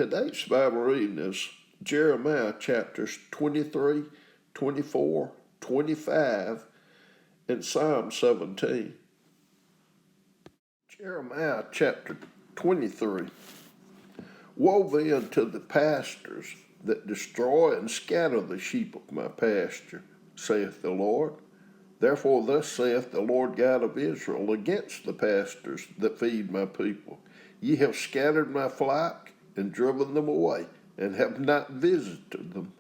Today's Bible reading is Jeremiah chapters 23, 24, 25, and Psalm 17. Jeremiah chapter 23. Woe then to the pastors that destroy and scatter the sheep of my pasture, saith the Lord. Therefore thus saith the Lord God of Israel against the pastors that feed my people. Ye have scattered my flock, and driven them away, and have not visited them.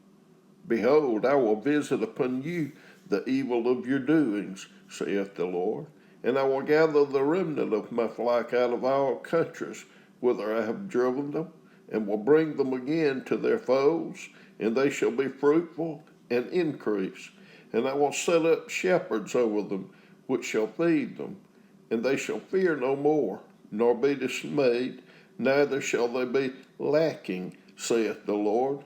Behold, I will visit upon you the evil of your doings, saith the Lord, and I will gather the remnant of my flock out of all countries, whither I have driven them, and will bring them again to their folds, and they shall be fruitful and increase. And I will set up shepherds over them, which shall feed them, and they shall fear no more, nor be dismayed, neither shall they be lacking, saith the Lord.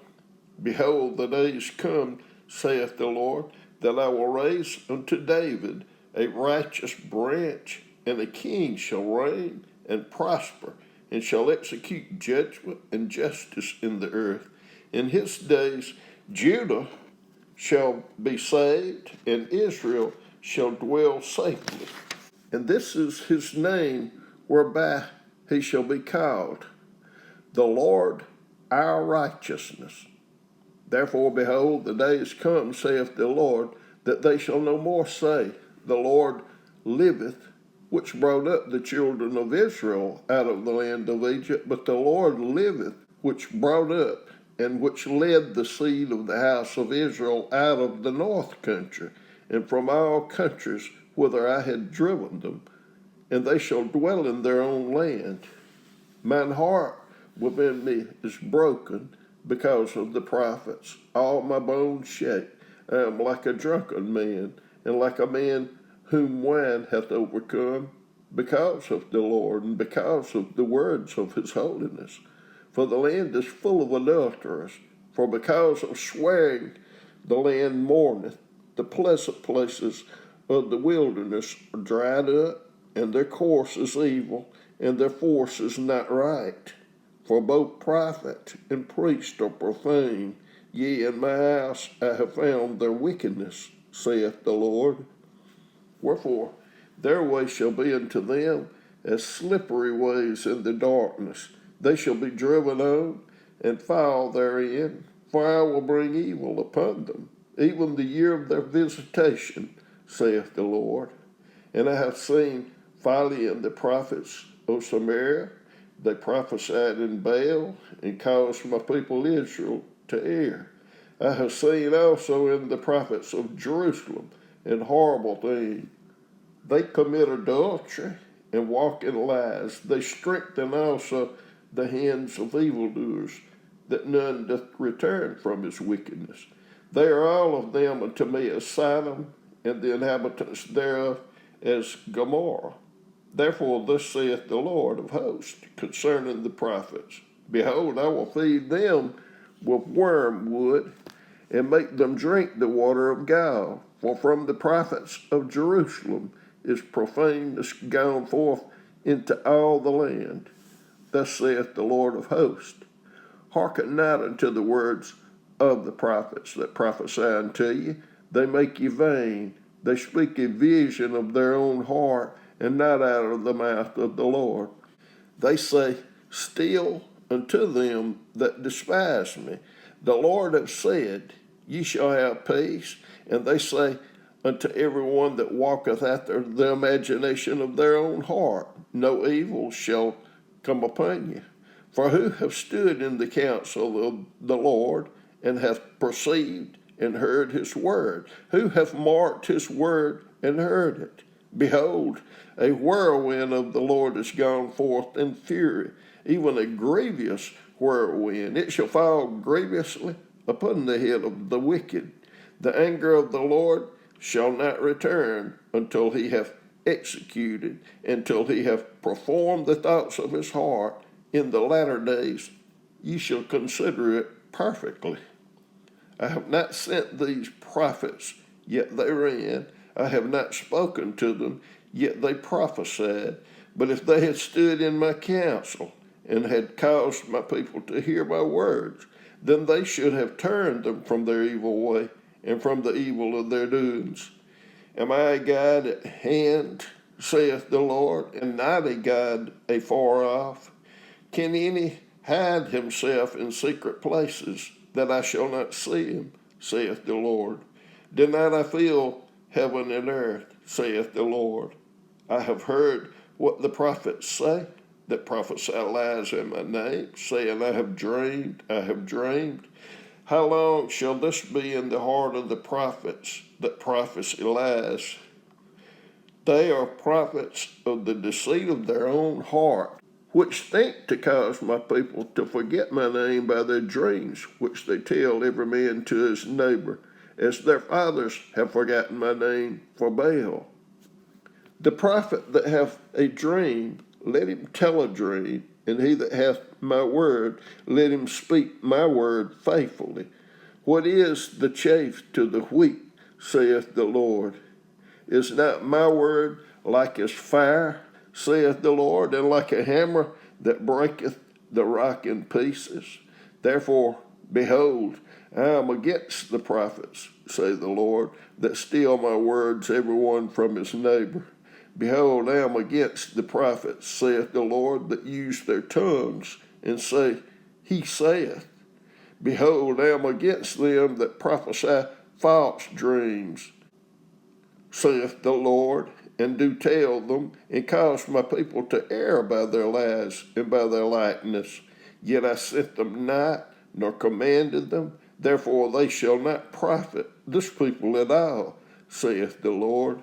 Behold, the days come, saith the Lord, that I will raise unto David a righteous branch, and a king shall reign and prosper, and shall execute judgment and justice in the earth. In his days Judah shall be saved, and Israel shall dwell safely. And this is his name whereby he shall be called, the Lord our righteousness. Therefore, behold, the days come, saith the Lord, that they shall no more say, the Lord liveth, which brought up the children of Israel out of the land of Egypt, but the Lord liveth, which brought up and which led the seed of the house of Israel out of the north country, and from all countries whither I had driven them, and they shall dwell in their own land. Mine heart within me is broken because of the prophets. All my bones shake. I am like a drunken man, and like a man whom wine hath overcome, because of the Lord, and because of the words of his holiness. For the land is full of adulterers, for because of swearing the land mourneth. The pleasant places of the wilderness are dried up, and their course is evil, and their force is not right. For both prophet and priest are profane. Yea, in my house I have found their wickedness, saith the Lord. Wherefore their way shall be unto them as slippery ways in the darkness. They shall be driven on and fall therein, for I will bring evil upon them, even the year of their visitation, saith the Lord. And I have seen folly in the prophets of Samaria. They prophesied in Baal, and caused my people Israel to err. I have seen also in the prophets of Jerusalem an horrible thing. They commit adultery and walk in lies. They strengthen also the hands of evildoers, that none doth return from his wickedness. They are all of them unto me as Sodom, and the inhabitants thereof as Gomorrah. Therefore thus saith the Lord of hosts concerning the prophets, behold, I will feed them with wormwood, and make them drink the water of gall. For from the prophets of Jerusalem is profaneness gone forth into all the land. Thus saith the Lord of hosts, hearken not unto the words of the prophets that prophesy unto you. They make you vain. They speak a vision of their own heart, and not out of the mouth of the Lord. They say, still unto them that despise me, the Lord hath said, ye shall have peace. And they say unto every one that walketh after the imagination of their own heart, no evil shall come upon you. For who hath stood in the counsel of the Lord, and hath perceived and heard his word? Who hath marked his word and heard it? Behold, a whirlwind of the Lord is gone forth in fury, even a grievous whirlwind. It shall fall grievously upon the head of the wicked. The anger of the Lord shall not return until he hath executed, until he hath performed the thoughts of his heart. In the latter days ye shall consider it perfectly. I have not sent these prophets, yet they ran. I have not spoken to them, yet they prophesied. But if they had stood in my counsel, and had caused my people to hear my words, then they should have turned them from their evil way and from the evil of their doings. Am I a God at hand, saith the Lord, and not a God afar off? Can any hide himself in secret places, that I shall not see him, saith the Lord? Do not I fill heaven and earth, saith the Lord? I have heard what the prophets say, that prophesy lies in my name, saying, I have dreamed, I have dreamed. How long shall this be in the heart of the prophets, that prophesy lies? They are prophets of the deceit of their own heart, which think to cause my people to forget my name by their dreams, which they tell every man to his neighbor, as their fathers have forgotten my name for Baal. The prophet that hath a dream, let him tell a dream, and he that hath my word, let him speak my word faithfully. What is the chaff to the wheat, saith the Lord? Is not my word like as fire, saith the Lord, and like a hammer that breaketh the rock in pieces? Therefore, behold, I am against the prophets, say the Lord, that steal my words, every one from his neighbor. Behold, I am against the prophets, saith the Lord, that use their tongues, and say, He saith. Behold, I am against them that prophesy false dreams, saith the Lord, and do tell them, and cause my people to err by their lies and by their likeness. Yet I sent them not, nor commanded them, therefore they shall not profit this people at all, saith the Lord.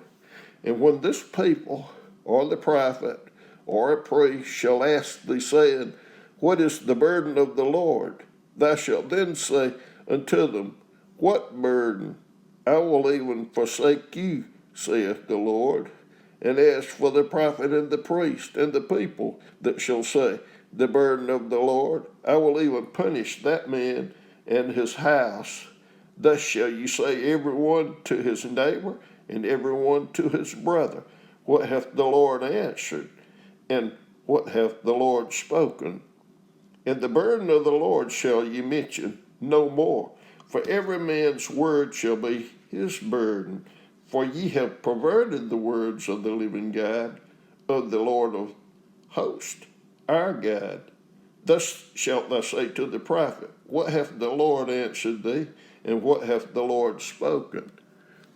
And when this people, or the prophet, or a priest shall ask thee, saying, What is the burden of the Lord? Thou shalt then say unto them, What burden? I will even forsake you, saith the Lord. And as for the prophet and the priest and the people that shall say, The burden of the Lord, I will even punish that man and his house. Thus shall you say, every one to his neighbor, and every one to his brother, What hath the Lord answered? And what hath the Lord spoken? And the burden of the Lord shall ye mention no more, for every man's word shall be his burden. For ye have perverted the words of the living God, of the Lord of hosts, our God. Thus shalt thou say to the prophet, What hath the Lord answered thee? And what hath the Lord spoken?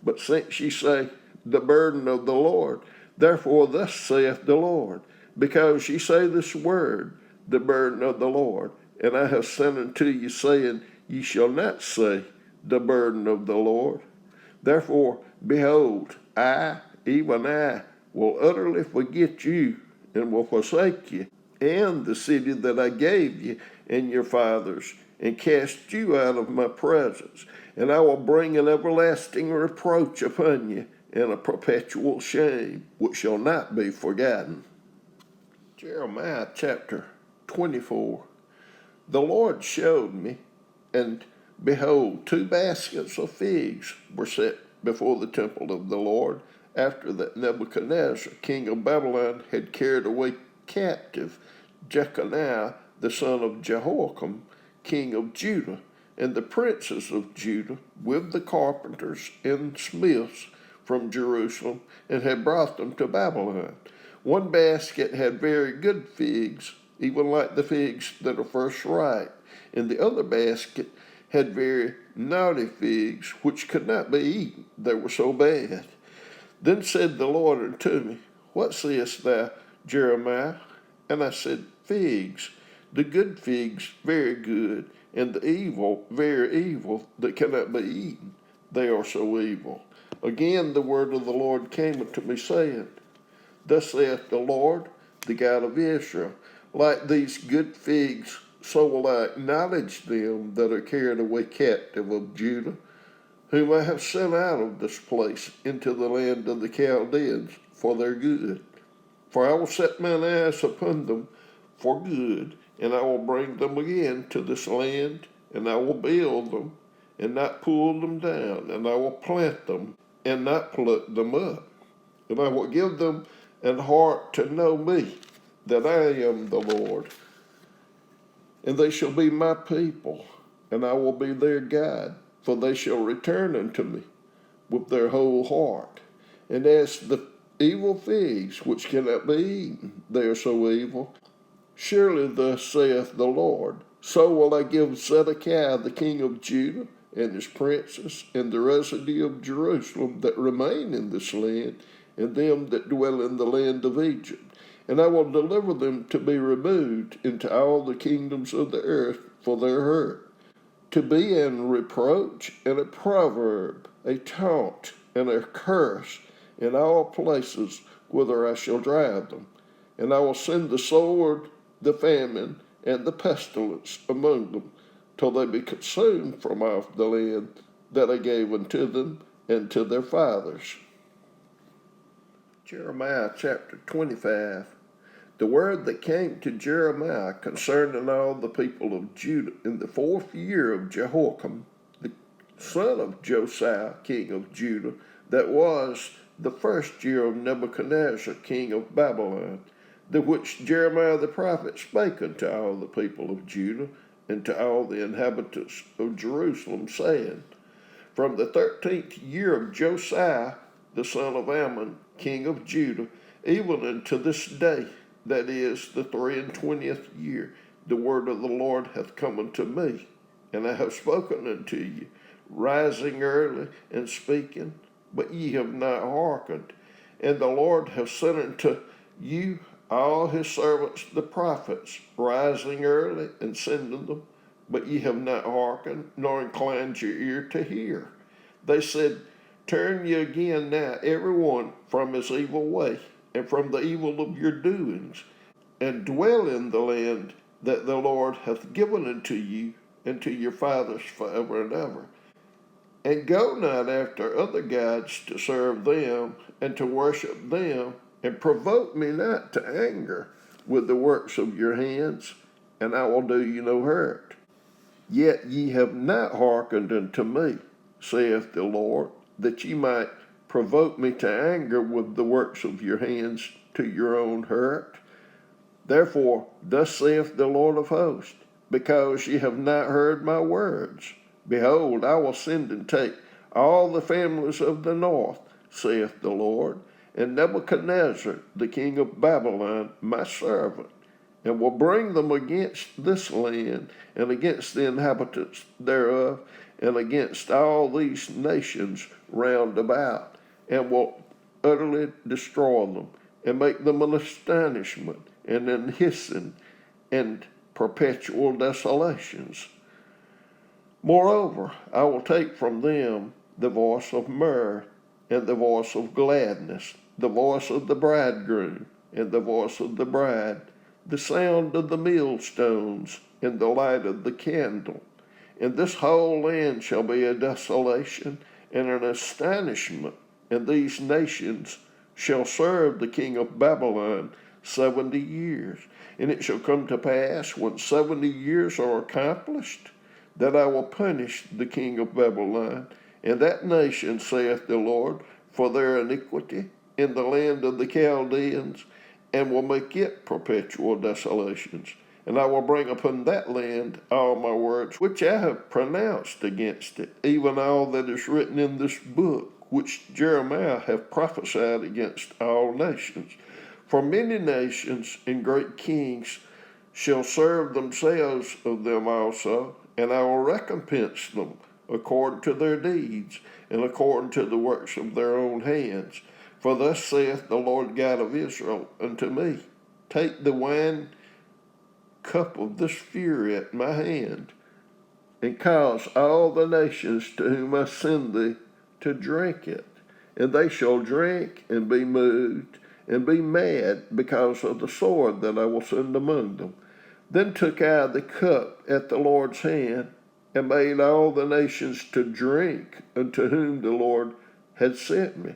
But since ye say, The burden of the Lord, therefore thus saith the Lord, because ye say this word, the burden of the Lord, and I have sent unto you, saying, Ye shall not say, the burden of the Lord. Therefore, behold, I, even I, will utterly forget you, and will forsake you, and the city that I gave you and your fathers, and cast you out of my presence. And I will bring an everlasting reproach upon you, and a perpetual shame, which shall not be forgotten. Jeremiah chapter 24. The Lord showed me, and behold, 2 baskets of figs were set before the temple of the Lord, after that Nebuchadnezzar, king of Babylon, had carried away captive Jeconiah, the son of Jehoiakim, king of Judah, and the princes of Judah, with the carpenters and smiths from Jerusalem, and had brought them to Babylon. 1 basket had very good figs, even like the figs that are first ripe, and the other basket had very naughty figs, which could not be eaten, they were so bad. Then said the Lord unto me, What seest thou, Jeremiah? And I said, Figs, the good figs very good, and the evil very evil, that cannot be eaten, they are so evil. Again the word of the Lord came unto me, saying, Thus saith the Lord, the God of Israel, Like these good figs, so will I acknowledge them that are carried away captive of Judah, whom I have sent out of this place into the land of the Chaldeans for their good. For I will set mine eyes upon them for good, and I will bring them again to this land, and I will build them, and not pull them down, and I will plant them, and not pluck them up. And I will give them an heart to know me, that I am the Lord. And they shall be my people, and I will be their God, for they shall return unto me with their whole heart. And as the evil figs which cannot be eaten, they are so evil. Surely thus saith the Lord, so will I give Zedekiah the king of Judah, and his princes, and the residue of Jerusalem that remain in this land, and them that dwell in the land of Egypt. And I will deliver them to be removed into all the kingdoms of the earth for their hurt, to be an reproach and a proverb, a taunt and a curse in all places whither I shall drive them. And I will send the sword, the famine, and the pestilence among them, till they be consumed from off the land that I gave unto them and to their fathers. Jeremiah chapter 25. The word that came to Jeremiah concerning all the people of Judah in the 4th year of Jehoiakim, the son of Josiah, king of Judah, that was the 1st year of Nebuchadnezzar, king of Babylon, the which Jeremiah the prophet spake unto all the people of Judah, and to all the inhabitants of Jerusalem, saying, From the 13th year of Josiah, the son of Ammon, king of Judah, even unto this day, that is the 23rd year, the word of the Lord hath come unto me, and I have spoken unto you, rising early and speaking, but ye have not hearkened. And the Lord hath sent unto you all his servants the prophets, rising early and sending them, but ye have not hearkened, nor inclined your ear to hear. They said, Turn ye again now, every one from his evil way, and from the evil of your doings, and dwell in the land that the Lord hath given unto you and to your fathers forever and ever. And go not after other gods to serve them and to worship them, and provoke me not to anger with the works of your hands, and I will do you no hurt. Yet ye have not hearkened unto me, saith the Lord, that ye might provoke me to anger with the works of your hands to your own hurt. Therefore, thus saith the Lord of hosts, because ye have not heard my words, behold, I will send and take all the families of the north, saith the Lord, and Nebuchadnezzar, the king of Babylon, my servant, and will bring them against this land, and against the inhabitants thereof, and against all these nations round about, and will utterly destroy them, and make them an astonishment, and an hissing, and perpetual desolations. Moreover, I will take from them the voice of mirth, and the voice of gladness, the voice of the bridegroom, and the voice of the bride, the sound of the millstones, and the light of the candle. And this whole land shall be a desolation and an astonishment, and these nations shall serve the king of Babylon 70 years. And it shall come to pass, when 70 years are accomplished, that I will punish the king of Babylon, and that nation, saith the Lord, for their iniquity in the land of the Chaldeans, and will make it perpetual desolations. And I will bring upon that land all my words which I have pronounced against it, even all that is written in this book, which Jeremiah hath prophesied against all nations. For many nations and great kings shall serve themselves of them also, and I will recompense them according to their deeds, and according to the works of their own hands. For thus saith the Lord God of Israel unto me, Take the wine cup of this fury at my hand, and cause all the nations to whom I send thee to drink it. And they shall drink and be moved, and be mad because of the sword that I will send among them. Then took I the cup at the Lord's hand, and made all the nations to drink unto whom the Lord had sent me,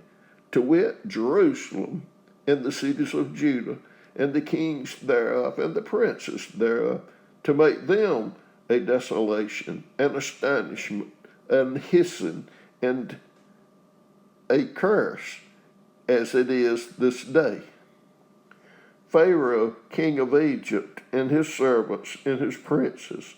to wit, Jerusalem, and the cities of Judah, and the kings thereof, and the princes thereof, to make them a desolation, an astonishment, an hissing, and a curse, as it is this day. Pharaoh, king of Egypt, and his servants, and his princes,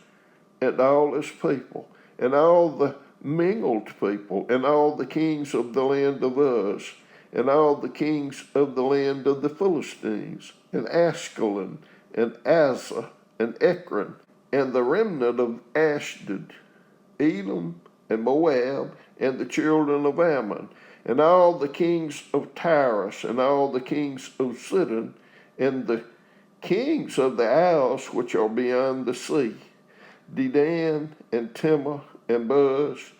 and all his people, and all the mingled people, and all the kings of the land of Uz, and all the kings of the land of the Philistines, and Askelon, and Azza, and Ekron, and the remnant of Ashdod, Edom, and Moab, and the children of Ammon, and all the kings of Tyrus, and all the kings of Sidon, and the kings of the isles which are beyond the sea, Dedan, and Timah, and Buz,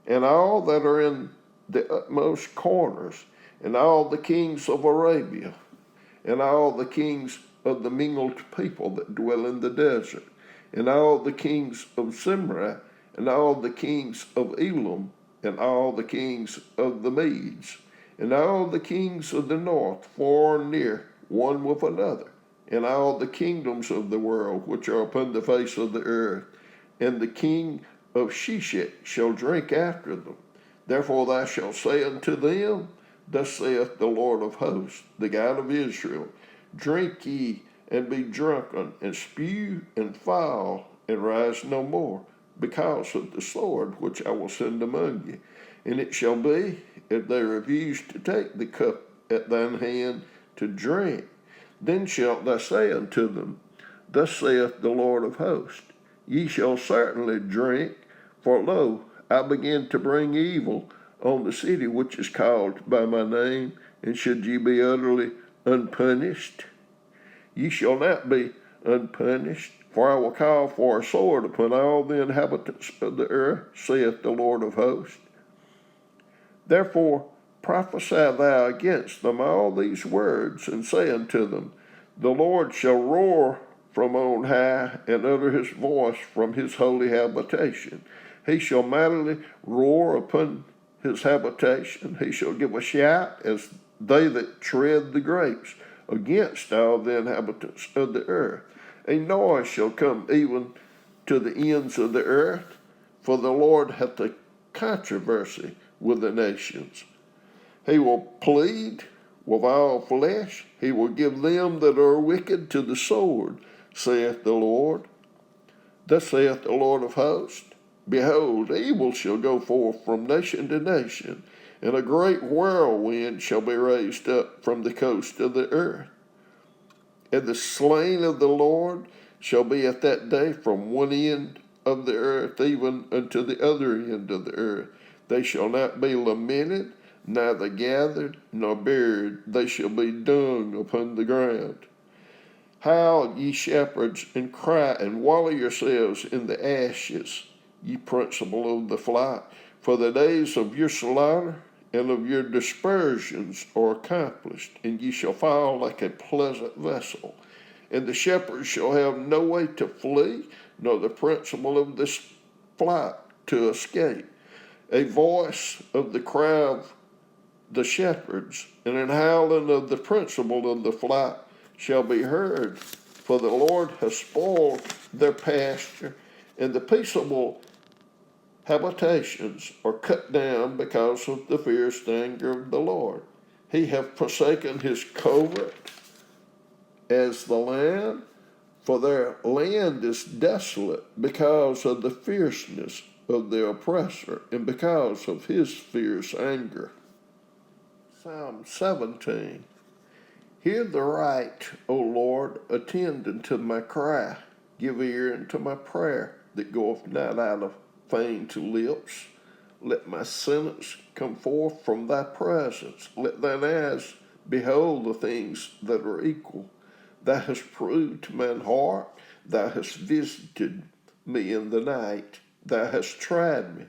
and all that are in the utmost corners, and all the kings of Arabia, and all the kings of the mingled people that dwell in the desert, and all the kings of Zimri, and all the kings of Elam, and all the kings of the Medes, and all the kings of the north, far and near, one with another, and all the kingdoms of the world which are upon the face of the earth, and the king of Sheshach shall drink after them. Therefore thou shalt say unto them, Thus saith the Lord of hosts, the God of Israel, Drink ye, and be drunken, and spew, and fall, and rise no more, because of the sword which I will send among you. And it shall be, if they refuse to take the cup at thine hand to drink, then shalt thou say unto them, Thus saith the Lord of hosts, Ye shall certainly drink, for lo, I begin to bring evil on the city which is called by my name, and should ye be utterly unpunished? Ye shall not be unpunished, for I will call for a sword upon all the inhabitants of the earth, saith the Lord of hosts. Therefore prophesy thou against them all these words, and say unto them, The Lord shall roar from on high, and utter his voice from his holy habitation. He shall mightily roar upon his habitation. He shall give a shout as they that tread the grapes against all the inhabitants of the earth. A noise shall come even to the ends of the earth, for the Lord hath a controversy with the nations. He will plead with all flesh. He will give them that are wicked to the sword, saith the Lord. Thus saith the Lord of hosts, Behold, evil shall go forth from nation to nation, and a great whirlwind shall be raised up from the coast of the earth. And the slain of the Lord shall be at that day from one end of the earth even unto the other end of the earth. They shall not be lamented, neither gathered nor buried. They shall be dung upon the ground. Howl, ye shepherds, and cry, and wallow yourselves in the ashes, ye principal of the flock, for the days of your slaughter and of your dispersions are accomplished, and ye shall fall like a pleasant vessel. And the shepherds shall have no way to flee, nor the principal of this flock to escape. A voice of the cry of the shepherds, and an howling of the principal of the flock shall be heard, for the Lord has spoiled their pasture, and the peaceable habitations are cut down because of the fierce anger of the Lord. He hath forsaken his covert as the land, for their land is desolate because of the fierceness of the oppressor, and because of his fierce anger. Psalm 17. Hear the right, O Lord, attend unto my cry. Give ear unto my prayer that goeth not out of feigned lips. Let my sentence come forth from thy presence. Let thine eyes behold the things that are equal. Thou hast proved mine heart. Thou hast visited me in the night. Thou hast tried me,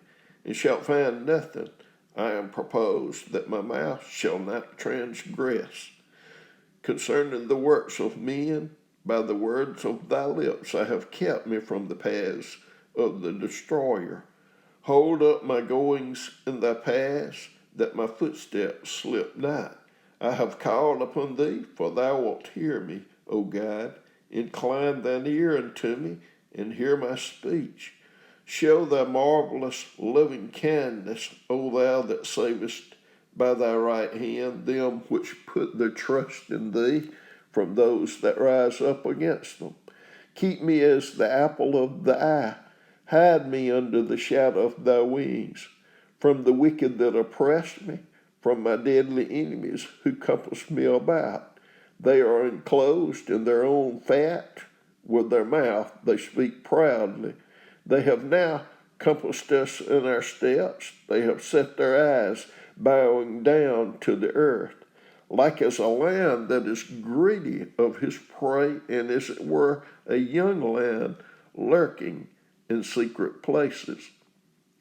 and shalt find nothing. I am proposed that my mouth shall not transgress. Concerning the works of men, by the words of thy lips I have kept me from the paths of the destroyer. Hold up my goings in thy paths, that my footsteps slip not. I have called upon thee, for thou wilt hear me, O God. Incline thine ear unto me, and hear my speech. Show thy marvelous loving kindness, O thou that savest by thy right hand them which put their trust in thee. from those that rise up against them. Keep me as the apple of the eye. Hide me under the shadow of thy wings, from the wicked that oppress me, from my deadly enemies who compass me about. They are enclosed in their own fat. With their mouth they speak proudly. They have now compassed us in our steps. They have set their eyes, bowing down to the earth, like as a lamb that is greedy of his prey, and as it were a young lamb lurking in secret places.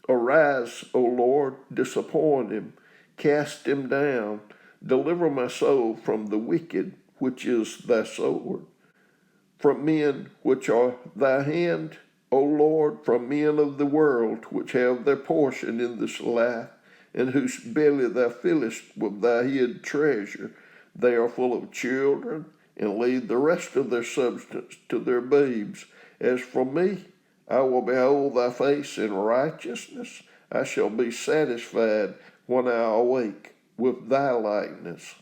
Arise, O Lord, disappoint him, cast him down, deliver my soul from the wicked, which is thy sword, from men which are thy hand, O Lord, from men of the world, which have their portion in this life, in whose belly thou fillest with thy hid treasure. They are full of children, and leave the rest of their substance to their babes. As for me, I will behold thy face in righteousness. I shall be satisfied when I awake with thy likeness.